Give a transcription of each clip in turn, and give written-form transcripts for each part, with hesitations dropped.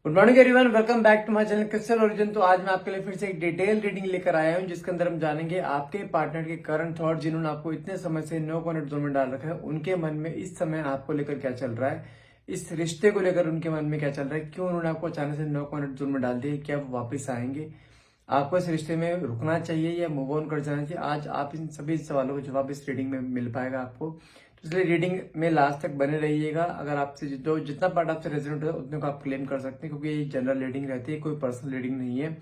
Good morning everyone, welcome back to my channel Crystal Origin. तो आज मैं आपके लिए फिर से एक डिटेल रीडिंग लेकर आया हूं, जिसके अंदर हम जानेंगे आपके पार्टनर के करंट थॉट, जिन्होंने आपको इतने समय से नो कॉन्टेक्ट जोन में डाल रखा है। उनके मन में इस समय आपको लेकर क्या चल रहा है, इस रिश्ते को लेकर उनके मन में क्या चल रहा है, क्यों उन्होंने आपको अचानक से नो कॉन्टेक्ट जोन में डाल दिया, क्या वो वापस आएंगे, आपको इस रिश्ते में रुकना चाहिए या मूव ऑन कर जाना चाहिए। आज आप इन सभी सवालों का जवाब इस रीडिंग में मिल पाएगा आपको, तो इसलिए रीडिंग में लास्ट तक बने रहिएगा। अगर आपसे जो जितना पार्ट आपसे रेजोनेट होता है उतने को आप क्लेम कर सकते हैं, क्योंकि ये जनरल रीडिंग रहती है, कोई पर्सनल रीडिंग नहीं है,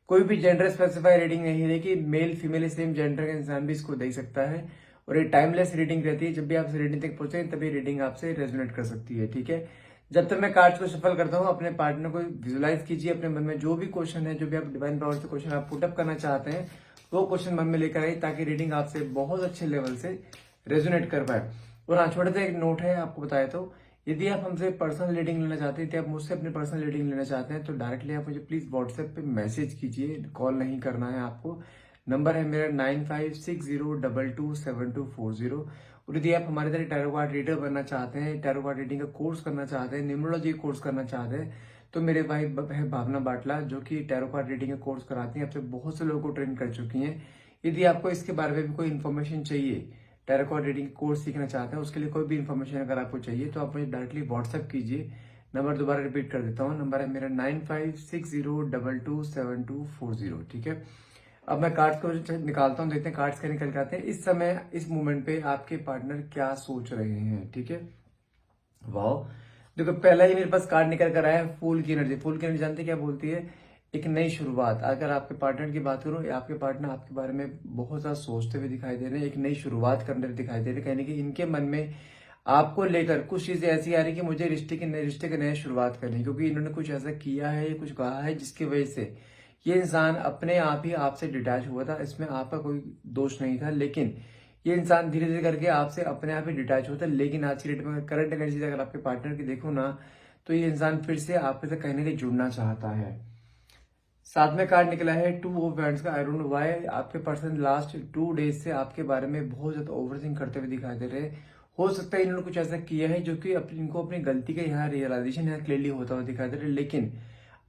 कोई भी जेंडर स्पेसिफाई रीडिंग नहीं है कि मेल फीमेल सेम जेंडर का इंसान भी इसको देख सकता है। और ये टाइमलेस रीडिंग रहती है, जब भी आप इस रीडिंग तक पहुंचे तभी रीडिंग आपसे रेजोनेट कर सकती है। ठीक है, जब तक मैं कार्ड्स को सफल करता हूँ, अपने पार्टनर को विजुलाइज कीजिए, अपने मन में जो भी क्वेश्चन है, जो भी आप डिवाइन पावर से क्वेश्चन आप पुटअप करना चाहते हैं, वो क्वेश्चन मन में लेकर आइए, ताकि रीडिंग आपसे बहुत अच्छे लेवल से रेजोनेट कर पाए। और हाँ, छोटा सा एक नोट है आपको बताया, तो यदि आप हमसे पर्सनल रीडिंग लेना चाहते हैं, यदि आप मुझसे अपनी पर्सनल रीडिंग लेना चाहते हैं, तो डायरेक्टली आप मुझे प्लीज व्हाट्सएप पे मैसेज कीजिए, कॉल नहीं करना है आपको। नंबर है मेरा 9560227240। और यदि आप हमारे तरह टैरो कार्ड रीडर बनना चाहते हैं, टैरो कार्ड रीडिंग का कोर्स करना चाहते हैं, न्यूमरोलॉजी कोर्स करना चाहते हैं, तो मेरे भाई है भावना बाटला, जो कि टैरो कार्ड रीडिंग का कोर्स कराती हैं, अब से बहुत से लोगों को ट्रेन कर चुकी हैं। यदि आपको इसके बारे में भी कोई इन्फॉर्मेशन चाहिए, टैरो कार्ड रीडिंग कोर्स सीखना चाहते हैं, उसके लिए कोई भी इन्फॉर्मेशन अगर आपको चाहिए, तो आप मुझे डायरेक्टली व्हाट्सएप कीजिए। नंबर दोबारा रिपीट कर देता हूँ, नंबर है मेरा 9560227240। ठीक है, अब मैं कार्ड्स को निकालता हूँ, देखते हैं कार्ड्स क्या निकल के आते हैं। इस समय इस मोमेंट पे आपके पार्टनर क्या सोच रहे हैं। ठीक है, वाह, देखो पहला ही मेरे पास कार्ड निकल कर आया है, फूल की एनर्जी। फूल की एनर्जी जानते हैं क्या बोलती है? एक नई शुरुआत। अगर आपके पार्टनर की बात करूं, आपके पार्टनर आपके बारे में बहुत ज्यादा सोचते हुए दिखाई दे रहे हैं, एक नई शुरुआत करने हुए दिखाई दे रहे हैं। कहने की इनके मन में आपको लेकर कुछ चीजें ऐसी आ रही कि मुझे रिश्ते की नई शुरुआत करनी है, क्योंकि इन्होंने कुछ ऐसा किया है, कुछ कहा है, जिसकी वजह से ये इंसान अपने आप ही आपसे डिटैच हुआ था। इसमें आपका कोई दोष नहीं था, लेकिन ये इंसान धीरे धीरे करके आपसे अपने आप ही डिटैच होता है। लेकिन आज की डेट में करंट एनर्जी अगर आपके पार्टनर की देखो ना, तो ये इंसान फिर से आपके साथ कहीं ना कहीं जुड़ना चाहता है। साथ में कार्ड निकला है 2 ऑफ वैंड्स का। आई डोंट नो व्हाई आपके पर्सन लास्ट 2 डेज से आपके बारे में बहुत ज्यादा ओवरथिंक करते हुए दिखाई दे रहे हैं। हो सकता है इन्होंने कुछ ऐसा किया है जो कि इनको अपनी गलती का यहाँ रियलाइजेशन यहाँ क्लियरली होता हुआ दिखाई दे रहा है, लेकिन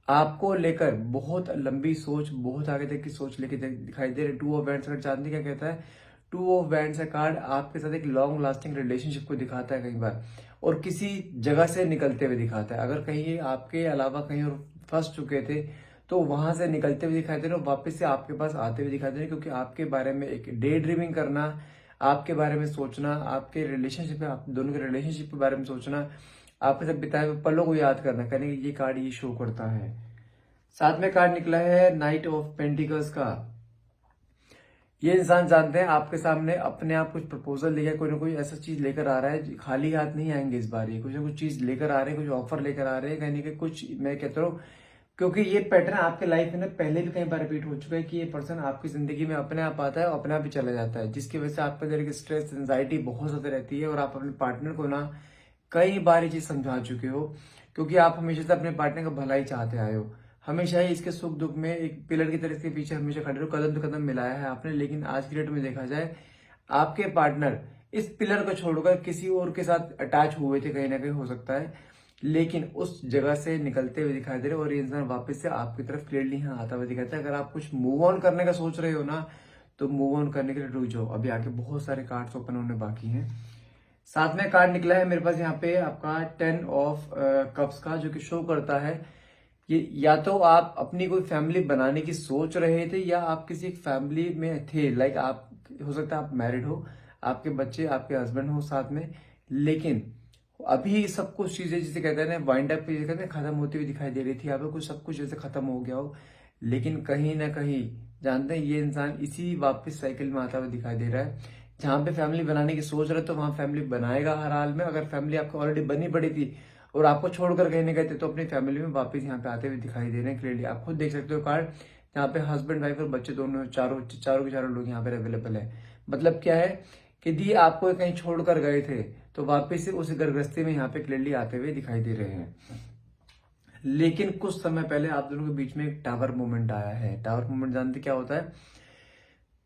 आपको लेकर बहुत लंबी सोच, बहुत आगे तक की सोच लेके दिखाई दे रही है। 2 ऑफ वैंड्स का जानते क्या कहता है? 2 ऑफ वैंड्स का कार्ड आपके साथ एक लॉन्ग लास्टिंग रिलेशनशिप को दिखाता है कई बार, और किसी जगह से निकलते हुए दिखाता है। अगर कहीं ये आपके अलावा कहीं और फंस चुके थे, तो वहां से निकलते हुए दिखाई दे रहे हैं, वापस से आपके पास आते हुए दिखाई दे रहे हैं, क्योंकि आपके बारे में एक डे ड्रीमिंग करना, आपके बारे में सोचना, आपके रिलेशनशिप में, आप दोनों के रिलेशनशिप के बारे में सोचना, आपके साथ बिताए हुए पलों को याद करना, कहने ये कार्ड ये शो करता है। साथ में कार्ड निकला है नाइट ऑफ पेंटिकल्स का। ये इंसान जानते हैं आपके सामने अपने आप कुछ प्रपोजल लेकर, कोई ना कोई ऐसा चीज लेकर आ रहा है, खाली हाथ नहीं आएंगे इस बार। ये कुछ ना कुछ चीज लेकर आ रहे हैं, कुछ ऑफर लेकर आ रहे हैं, कहने के कुछ, मैं कहता हूँ, क्योंकि ये पैटर्न आपके लाइफ में ना पहले भी कई बार रिपीट हो चुका है कि ये पर्सन आपकी जिंदगी में अपने आप आता है और अपने आप ही चला जाता है, जिसकी वजह से आपके अंदर एक स्ट्रेस एंजाइटी बहुत ज्यादा रहती है। और आप अपने पार्टनर को ना कई बार ये चीज समझा चुके हो, क्योंकि आप हमेशा से अपने पार्टनर का भला ही चाहते आए हो। हमेशा ही इसके सुख दुख में एक पिलर की तरह इसके पीछे हमेशा खड़े रहो, कदम पे कदम मिलाया है आपने। लेकिन आज की डेट में देखा जाए, आपके पार्टनर इस पिलर को छोड़कर किसी और के साथ अटैच हुए थे, कहीं ना कहीं हो सकता है, लेकिन उस जगह से निकलते हुए दिखाई दे रहे, और ये इंसान वापस से आपकी तरफ क्लियरली यहाँ आता हुआ दिखाता है। अगर आप कुछ मूव ऑन करने का सोच रहे हो ना, तो मूव ऑन करने के लिए रुक जाओ, अभी आगे बहुत सारे कार्ड्स ओपन होने बाकी हैं। साथ में कार्ड निकला है मेरे पास यहाँ पे आपका 10 ऑफ कप्स का, जो कि शो करता है ये या तो आप अपनी कोई फैमिली बनाने की सोच रहे थे, या आप किसी फैमिली में थे, लाइक आप, हो सकता है आप मैरिड हो, आपके बच्चे, आपके हस्बैंड हो साथ में, लेकिन अभी सब कुछ चीजें जिसे कहते हैं ना वाइंड अप, कहते हैं खत्म होती हुई दिखाई दे रही थी, यहाँ पे कुछ सब कुछ जैसे खत्म हो गया हो। लेकिन कहीं ना कहीं जानते हैं ये इंसान इसी वापस साइकिल में आता हुआ दिखाई दे रहा है। जहां पे फैमिली बनाने की सोच रहे तो वहां फैमिली बनाएगा हर हाल में। अगर फैमिली आपको ऑलरेडी बनी पड़ी थी और आपको छोड़कर कहीं नहीं गए थे, तो अपनी फैमिली में वापस यहाँ पे आते हुए दिखाई दे रहे हैं क्लियरली। आप खुद देख सकते हो कार्ड, यहाँ पे हस्बैंड वाइफ और बच्चे दोनों, चारों चारों के चारों लोग यहाँ पे अवेलेबल है। मतलब क्या है कि यदि आपको कहीं छोड़कर गए थे, तो वापस से उस घरगृहस्थी में यहाँ पे क्लियरली आते हुए दिखाई दे रहे हैं। लेकिन कुछ समय पहले आप दोनों के बीच में एक टावर मूवमेंट आया है। टावर मूवमेंट जानते क्या होता है?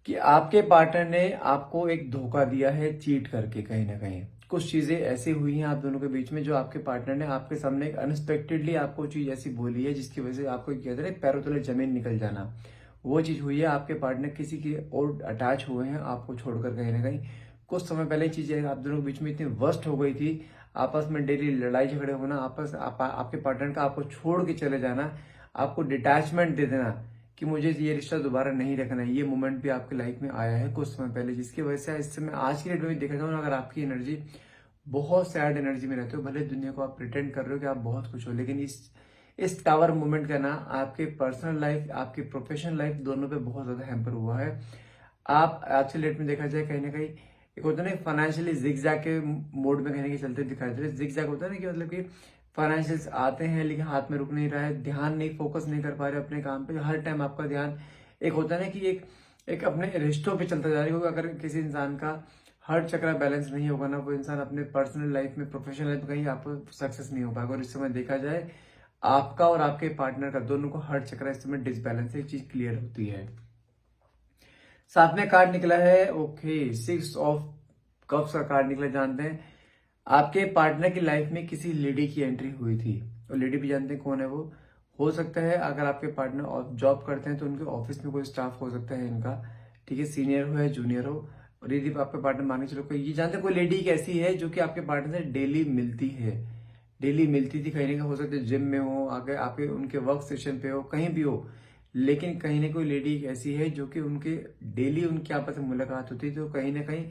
कि आपके पार्टनर ने आपको एक धोखा दिया है, चीट करके, कहीं ना कहीं कुछ चीजें ऐसी हुई हैं आप दोनों के बीच में जो आपके पार्टनर ने आपके सामने एक अनएक्सपेक्टेडली आपको चीज ऐसी बोली है जिसकी वजह से आपको कहते हैं पैरों तले जमीन निकल जाना। वो चीज हुई है, आपके पार्टनर किसी की और अटैच हुए हैं आपको छोड़कर कहीं ना कहीं। कुछ समय पहले चीजें आप दोनों के बीच में इतनी वर्स्ट हो गई थी, आपस में डेली लड़ाई झगड़े होना, आपके पार्टनर का आपको छोड़ के चले जाना, आपको डिटैचमेंट दे देना कि मुझे ये रिश्ता दोबारा नहीं रखना है। ये मोमेंट भी आपकी लाइफ में आया है कुछ समय पहले, जिसकी वजह से इस समय आज की डेट में देखा जाए अगर आपकी एनर्जी बहुत सैड एनर्जी में रहते हो, भले दुनिया को आप प्रिटेंड कर रहे हो कि आप बहुत कुछ हो, लेकिन इस टावर मोमेंट का ना आपके पर्सनल लाइफ आपकी प्रोफेशनल लाइफ दोनों पे बहुत ज्यादा हैम्पर हुआ है। आप आज की डेट में देखा जाए कहीं ना कहीं एक होता है ना फाइनेंशियली जिगजैग के मोड में कहने के चलते दिखाई दे रहे। जिगजैग होता है ना कि मतलब कि फाइनेंशियल्स आते हैं लेकिन हाथ में रुक नहीं रहा है, ध्यान नहीं, फोकस नहीं कर पा रहे अपने काम पे। हर टाइम आपका ध्यान एक होता है ना कि एक अपने रिश्तों पे चलता जा रहा है, क्योंकि अगर किसी इंसान का हर चक्रा बैलेंस नहीं होगा ना, वो इंसान अपने पर्सनल लाइफ में प्रोफेशनल लाइफ में कहीं आपको सक्सेस नहीं हो पाएगा। और इस समय देखा जाए आपका और आपके पार्टनर का दोनों को हर चक्रा इस समय डिसबैलेंस है, चीज क्लियर होती है। साथ में कार्ड निकला है ओके 6 ऑफ कप्स का कार्ड निकला। जानते हैं आपके पार्टनर की लाइफ में किसी लेडी की एंट्री हुई थी, और लेडी भी जानते हैं कौन है वो। हो सकता है अगर आपके पार्टनर जॉब करते हैं तो उनके ऑफिस में कोई स्टाफ हो सकता है इनका, ठीक है, सीनियर हो या जूनियर हो। और यदि आपके पार्टनर माने चलो कोई ये जानते हैं कोई लेडी कैसी है जो कि आपके पार्टनर से डेली मिलती है, डेली मिलती थी, कहीं ना कहीं हो सकता है जिम में हो, आगे आपके उनके वर्क सेशन पे हो, कहीं भी हो, लेकिन कहीं ना कोई लेडी ऐसी है जो कि उनके डेली उनकी आपस में मुलाकात होती है। तो कहीं ना कहीं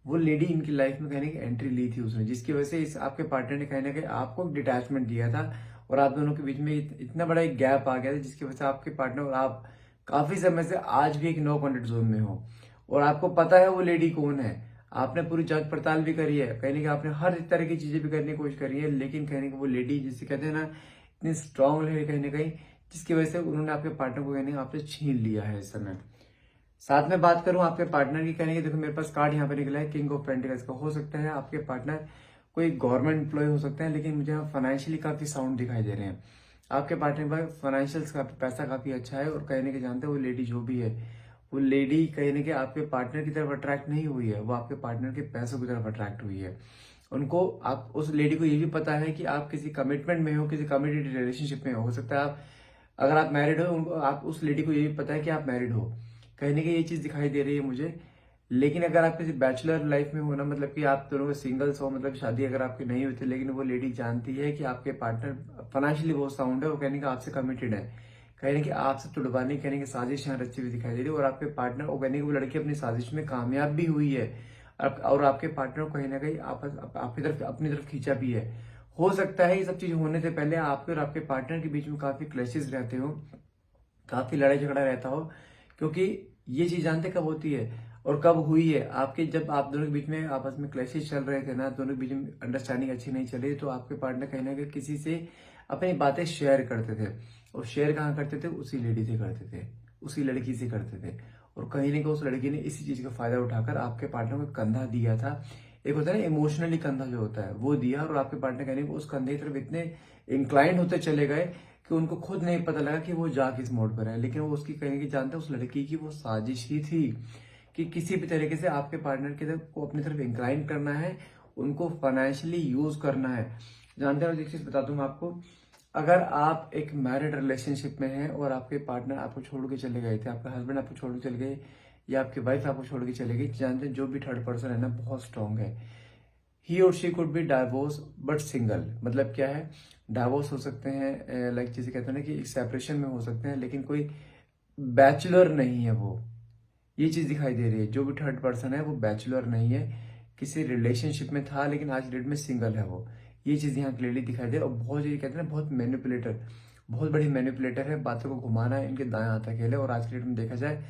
वो लेडी इनकी लाइफ में कहने की एंट्री ली थी उसने, जिसकी वजह से इस आपके पार्टनर ने कहीं ना कहीं आपको डिटैचमेंट दिया था और आप दोनों के बीच में इतना बड़ा एक गैप आ गया था, जिसकी वजह से आपके पार्टनर और आप काफी समय से आज भी एक नो कॉन्टेक्ट जोन में हो। और आपको पता है वो लेडी कौन है, आपने पूरी जांच पड़ताल भी करी है, कहीं ना कहीं आपने हर तरह की चीजें भी करने की कोशिश करी है, लेकिन कहीं ना कहीं वो लेडी जिसे कहते हैं ना इतनी स्ट्रांग है कहीं ना कहीं, जिसकी वजह से उन्होंने आपके पार्टनर को कहने आपसे छीन लिया है इस समय। साथ में बात करूं आपके पार्टनर की, कहने की देखो मेरे पास कार्ड यहाँ पे निकला है किंग ऑफ पेंटिकल्स का। हो सकता है आपके पार्टनर कोई गवर्नमेंट एम्प्लॉय हो सकते हैं, लेकिन मुझे यहाँ फाइनेंशियली काफी साउंड दिखाई दे रहे हैं। आपके पार्टनर का फाइनेंशियल्स का पैसा काफी अच्छा है, और कहने के जानते हैं वो लेडी जो भी है वो लेडी कहीं ना कहीं आपके पार्टनर की तरफ अट्रैक्ट नहीं हुई है, वो आपके पार्टनर के पैसों की तरफ अट्रैक्ट हुई है। उनको आप उस लेडी को ये भी पता है कि आप किसी कमिटमेंट में हो, किसी कमिटेड रिलेशनशिप में हो सकता है आप अगर आप मैरिड हो, उनको आप उस लेडी को ये भी पता है कि आप मैरिड हो, कहीं ना कहीं ये चीज दिखाई दे रही है मुझे। लेकिन अगर आप किसी बैचलर लाइफ में हो ना, मतलब कि आप दोनों सिंगल्स हो, मतलब शादी अगर आपकी नहीं होती, लेकिन वो लेडी जानती है कि आपके पार्टनर फाइनेंशियली बहुत साउंड है, वो कहने का आपसे कमिटेड है, कहने की आपसे तुड़वाने कहने की साजिश यहाँ रची हुई दिखाई दे रही है। और आपके पार्टनर वो कहने की वो लड़की अपनी साजिश में कामयाब भी हुई है, और आपके पार्टनर को कहीं ना कहीं आपकी तरफ अपनी तरफ खींचा भी है। हो सकता है ये सब चीज होने से पहले आपके और आपके पार्टनर के बीच में काफी क्लैशेस रहते हो, काफी लड़ाई झगड़ा रहता हो, क्योंकि ये चीज जानते कब होती है और कब हुई है आपके, जब आप दोनों के बीच में आपस में क्लैशेस चल रहे थे ना, दोनों के बीच में अंडरस्टैंडिंग अच्छी नहीं चली, तो आपके पार्टनर कहीं ना कहीं किसी से अपनी बातें शेयर करते थे, और शेयर कहाँ करते थे, उसी लेडी से करते थे, उसी लड़की से करते थे। और कहीं ना कहीं उस लड़की ने इसी चीज का फायदा उठाकर आपके पार्टनर को कंधा दिया था। एक होता है ना इमोशनली कंधा जो होता है वो दिया, और आपके पार्टनर कहने को उस कंधे की तरफ इतने इंक्लाइंड होते चले गए कि उनको खुद नहीं पता लगा कि वो जा किस मोड पर है। लेकिन वो उसकी कहने की जानते उस लड़की की वो साजिश ही थी कि किसी भी तरीके से आपके पार्टनर की तरफ को अपनी तरफ इंक्लाइन करना है, उनको फाइनेंशियली यूज करना है। जानते हो एक चीज बता दूं मैं आपको, अगर आप एक मैरिड रिलेशनशिप में हैं और आपके पार्टनर आपको छोड़ के चले गए थे, आपका हस्बैंड आपको छोड़ के चले गए या आपकी वाइफ आपको छोड़ के चले गई, जानते हैं जो भी थर्ड पर्सन है ना बहुत स्ट्रांग है। ही और she could be divorce but single, मतलब क्या है, डाइवोर्स हो सकते हैं, लाइक जैसे कहते हैं ना कि एक सेपरेशन में हो सकते हैं, लेकिन कोई बैचलर नहीं है वो, ये चीज दिखाई दे रही है। जो भी थर्ड पर्सन है वो बैचलर नहीं है, किसी रिलेशनशिप में था लेकिन आज डेट में सिंगल है वो, ये चीज यहाँ क्लियरली दिखाई दे। और बहुत ये कहते हैं ना बहुत मैनिपुलेटर, बहुत बड़ी मैनिपुलेटर है, बातों को घुमाना है इनके दाएं हाथ खेल है। और आज के डेट में देखा जाए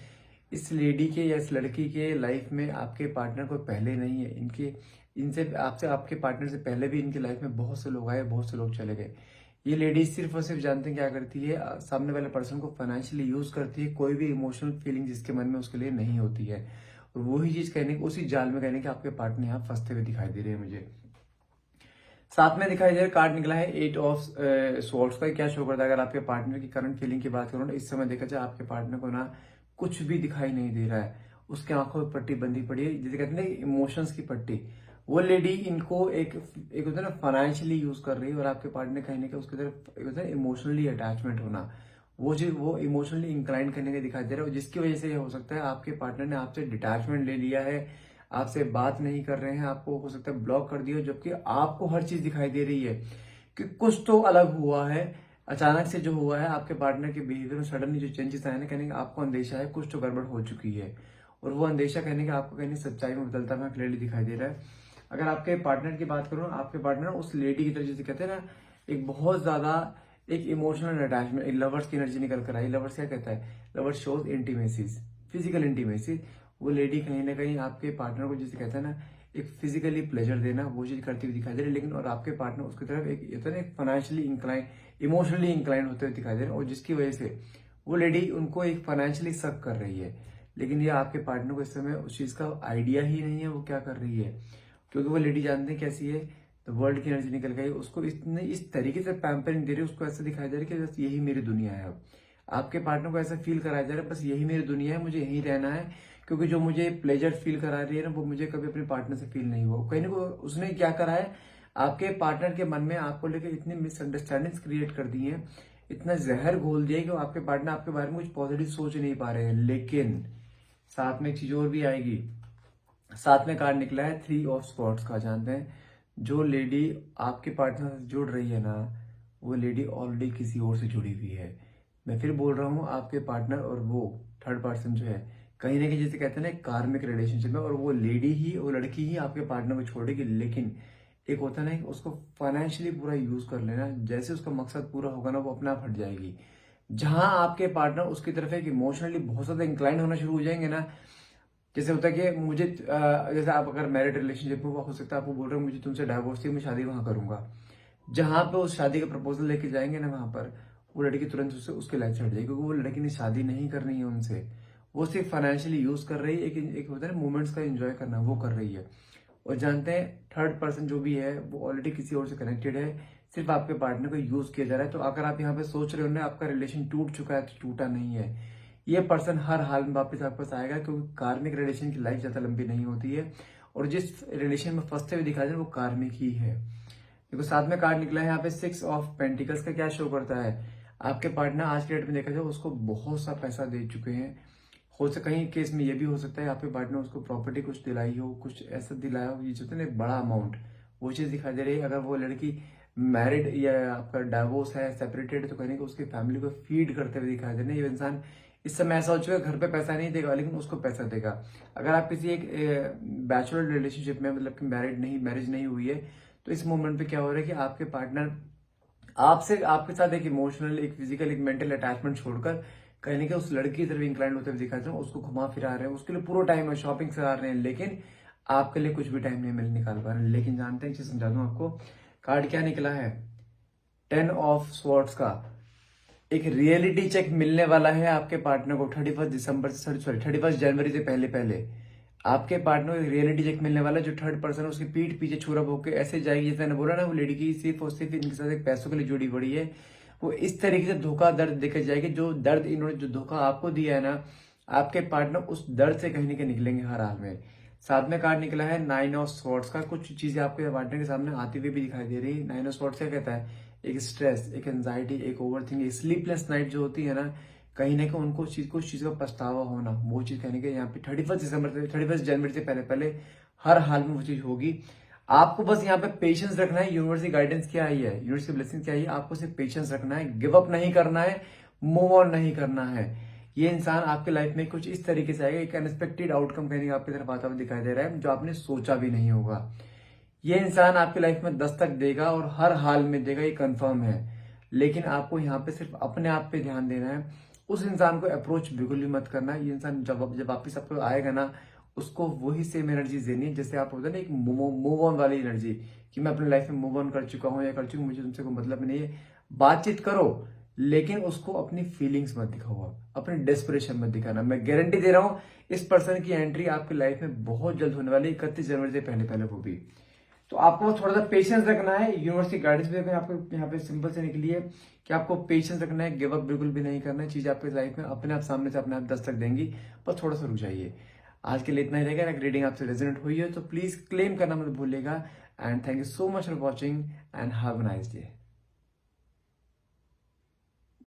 इस लेडी के या इस लड़की के लाइफ में आपके पार्टनर को पहले नहीं है, इनके इनसे आपसे आपके पार्टनर से पहले भी इनकी लाइफ में बहुत से लोग आए, बहुत से लोग चले गए। ये लेडी सिर्फ और सिर्फ जानते हैं क्या करती है, सामने वाले पर्सन को फाइनेंशियली यूज करती है, कोई भी इमोशनल फीलिंग जिसके मन में उसके लिए नहीं होती है। और वही चीज कहने की उसी जाल में कहने के आपके पार्टनर यहाँ फंसते हुए दिखाई दे रहे हैं मुझे। साथ में दिखाई दे रहा कार्ड निकला है 8 ऑफ स्वॉर्ड्स का। क्या शो करता है, अगर आपके पार्टनर की करंट फीलिंग की बात करो ना, इस समय देखा जाए आपके पार्टनर को ना कुछ भी दिखाई नहीं दे रहा है, उसके आंखों में पट्टी बंधी पड़ी है, जिसे कहते हैं इमोशंस की पट्टी, वो लेडी इनको एक एक होता है ना फाइनेंशियली यूज कर रही है, और आपके पार्टनर कहीं ना कहीं उसकी तरफ एक होता है इमोशनली अटैचमेंट होना, वो चीज वो इमोशनली इंक्लाइन करने का दिखाई दे रहा है, जिसकी वजह से ये हो सकता है आपके पार्टनर ने आपसे डिटैचमेंट ले लिया है, आपसे बात नहीं कर रहे हैं, आपको हो सकता है ब्लॉक कर दिया, जबकि आपको हर चीज दिखाई दे रही है कि कुछ तो अलग हुआ है। अचानक से जो हुआ है आपके पार्टनर के बिहेवियर में सडनली जो चेंजेस आए ना, कहने का आपको अंदेशा है कुछ तो गड़बड़ हो चुकी है, और वो अंदेशा कहने का आपको कहने सच्चाई में बदलता हुआ क्लियरली दिखाई दे रहा है। अगर आपके पार्टनर की बात करूं, आपके पार्टनर उस लेडी की तरह जैसे कहते हैं ना, एक बहुत ज्यादा एक इमोशनल अटैचमेंट, एक लवर्स की एनर्जी निकल कर आई। लवर्स क्या कहता है? Lovers shows intimacies, physical intimacy. वो लेडी कहीं ना कहीं आपके पार्टनर को जैसे कहता है ना, एक फिजिकली प्लेजर देना, वो चीज करती हुई दिखाई दे रही है, लेकिन और आपके पार्टनर उसकी तरफ एक फाइनेंशियली इंक्लाइन, इमोशनली इंक्लाइन होते हुए दिखाई दे रहे हैं, और जिसकी वजह से वो लेडी उनको एक फाइनेंशियली सक कर रही है। लेकिन ये आपके पार्टनर को इस समय उस चीज का आइडिया ही नहीं है वो क्या कर रही है, क्योंकि वो लेडी जानते हैं कैसी है, तो वर्ल्ड की एनर्जी निकल गई, उसको इतने इस तरीके से पैम्परिंग दे रही है, उसको ऐसा दिखाई दे रहा है कि बस यही मेरी दुनिया है। अब आपके पार्टनर को ऐसा फील कराया जा रहा है बस यही मेरी दुनिया है, मुझे यहीं रहना है, क्योंकि जो मुझे प्लेजर फील करा रही है ना, वो मुझे कभी अपने पार्टनर से फील नहीं हुआ। कहीं ना उसने क्या करा है, आपके पार्टनर के मन में आपको लेकर इतनी मिसअंडरस्टैंडिंग क्रिएट कर दी है, इतना जहर घोल दिया कि आपके पार्टनर आपके बारे में कुछ पॉजिटिव सोच नहीं पा रहे हैं। लेकिन साथ में एक चीज और भी आएगी, साथ में कार्ड निकला है 3 ऑफ स्पॉट्स का। जानते हैं जो लेडी आपके पार्टनर से जुड़ रही है ना, वो लेडी ऑलरेडी किसी और से जुड़ी हुई है। मैं फिर बोल रहा हूँ, आपके पार्टनर और वो थर्ड पर्सन जो है कहीं ना कहीं जैसे कहते हैं ना कार्मिक रिलेशनशिप में, और वो लेडी ही, वो लड़की ही आपके पार्टनर को छोड़ेगी। लेकिन एक होता है ना कि उसको फाइनेंशियली पूरा यूज कर लेना, जैसे उसका मकसद पूरा होगा ना, वो अपने आप हट जाएगी। जहां आपके पार्टनर उसकी तरफ एक इमोशनली बहुत ज्यादा इंक्लाइन होना शुरू हो जाएंगे ना, जैसे होता है कि मुझे जैसे आप अगर मैरिड रिलेशनशिप में हो सकता है आपको बोल रहे हो मुझे तुमसे डाइवोर्स चाहिए, मैं शादी वहां करूंगा, जहां पे उस शादी का प्रपोजल लेके जाएंगे ना, वहां पर वो लड़की तुरंत उससे उसके लाइफ से हट जाएगी, क्योंकि वो लड़की ने शादी नहीं करनी है उनसे, वो सिर्फ फाइनेंशियली यूज कर रही है, एक होता है ना मोमेंट्स का एंजॉय करना, वो कर रही है। और जानते हैं थर्ड पर्सन जो भी है वो ऑलरेडी किसी और से कनेक्टेड है, सिर्फ आपके पार्टनर को यूज किया जा रहा है। तो अगर आप यहाँ पे सोच रहे हो ना आपका रिलेशन टूट चुका है, तो टूटा नहीं है, ये पर्सन हर हाल में वापस आपके पास आएगा, क्योंकि कार्मिक रिलेशन की लाइफ ज्यादा लंबी नहीं होती है, और जिस रिलेशन में फंसते हुए दिखा जाए वो कार्मिक ही है। देखो साथ में कार्ड निकला है यहाँ पे 6 ऑफ पेंटिकल्स का। क्या शो करता है? आपके पार्टनर आज के डेट में देखा जाए उसको बहुत सा पैसा दे चुके हैं, हो सकता कहीं केस में ये भी हो सकता है आपके पार्टनर उसको प्रॉपर्टी कुछ दिलाई हो, कुछ ऐसा दिलाया हो, ये जो है ना बड़ा अमाउंट, वो चीज दिखाई दे रही है। अगर वो लड़की मैरिड या आपका डाइवोर्स है, सेपरेटेड, तो कहीं उसकी फैमिली को फीड करते हुए दिखाई दे रहे हैं। ये इंसान इस समय ऐसा हो चुका है घर पे पैसा नहीं देगा, लेकिन उसको पैसा देगा। अगर आप किसी एक बैचलर रिलेशनशिप में, मतलब कि मैरिज नहीं हुई है, तो इस मोमेंट पे क्या हो रहा है कि आपके पार्टनर आपसे आपके साथ एक इमोशनल, एक फिजिकल, एक मेंटल अटैचमेंट छोड़कर कहीं ना कहीं उस लड़की की तरफ इंक्लाइंड होते हुए दिखाते हैं, उसको घुमा फिरा रहे हैं, उसके लिए पूरा टाइम है, शॉपिंग करा रहे हैं, लेकिन आपके लिए कुछ भी टाइम नहीं मिल निकाल पा रहे हैं। लेकिन जानते हैं, समझा दूं आपको, कार्ड क्या निकला है? 10 ऑफ स्वॉर्ड्स का। एक रियलिटी चेक मिलने वाला है आपके पार्टनर को 31 जनवरी से पहले पहले आपके पार्टनर को एक रियलिटी चेक मिलने वाला है, जो थर्ड पर्सन उसकी पीठ पीछे छुरा होकर ऐसे जाएगी, जैसे मैंने बोला ना, वो लड़की सिर्फ और सिर्फ इनके साथ एक पैसों के लिए जुड़ी पड़ी है, वो इस तरीके से धोखा दर्द देकर जाएगी, जो दर्द इन्होंने जो धोखा आपको दिया है ना, आपके पार्टनर उस दर्द से कहीं ना कहीं निकलेंगे हर हाल में। साथ में कार्ड निकला है 9 ऑफ स्वॉर्ड्स का। कुछ चीजें आपके पार्टनर के सामने आती हुई भी दिखाई दे रही है। 9 ऑफ स्वॉर्ड्स क्या कहता है? एक स्ट्रेस, एक एंजाइटी, एक ओवरथिंकिंग, एक स्लीपलेस नाइट जो होती है ना, कहीं ना कहीं उनको कुछ चीज का पछतावा होना, वो चीज कहने के यहाँ पे 31 जनवरी से पहले पहले हर हाल में वो चीज होगी। आपको बस यहाँ पे पेशेंस रखना है। यूनिवर्स की गाइडेंस क्या आई है, यूनिवर्स की ब्लेसिंग क्या आई है, आपको सिर्फ पेशेंस रखना है, गिव अप नहीं करना है, मूव ऑन नहीं करना है। ये इंसान आपके लाइफ में कुछ इस तरीके से आएगा, एक अनएक्सपेक्टेड आउटकम कहीं आपकी तरफ आता हुआ दिखाई दे रहा है, जो आपने सोचा भी नहीं होगा। ये इंसान आपकी लाइफ में दस्तक देगा और हर हाल में देगा, ये कंफर्म है। लेकिन आपको यहाँ पे सिर्फ अपने आप पे ध्यान देना है, उस इंसान को अप्रोच बिल्कुल भी मत करना। ये इंसान जब वापिस आपको आएगा ना, उसको वही सेम एनर्जी देनी है जैसे आप होता है ना, एक मूव ऑन वाली एनर्जी, कि मैं अपनी लाइफ में मूव ऑन कर चुका हूँ या कर चुकी हूँ, मुझे तुमसे कोई मतलब नहीं है। बातचीत करो, लेकिन उसको अपनी फीलिंग्स मत दिखाओ, अपनी डेस्परेशन मत दिखाना। मैं गारंटी दे रहा हूँ इस पर्सन की एंट्री आपकी लाइफ में बहुत जल्द होने वाली है, 31 जनवरी से पहले पहले वो भी। तो आपको थोड़ा सा पेशेंस रखना है। यूनिवर्स की गाइडेंस भी आपको यहाँ पे सिंपल से निकली है कि आपको पेशेंस रखना है, गिव अप बिल्कुल भी नहीं करना है। चीज आपकी लाइफ में अपने आप सामने से अपने आप दस्तक देंगी, पर थोड़ा सा रुक जाइए। आज के लिए इतना ही रहेगा। अगर रीडिंग आपसे रेजोनेट हुई है तो प्लीज क्लेम करना मत भूलिएगा। And thank you so much for watching and have a nice day.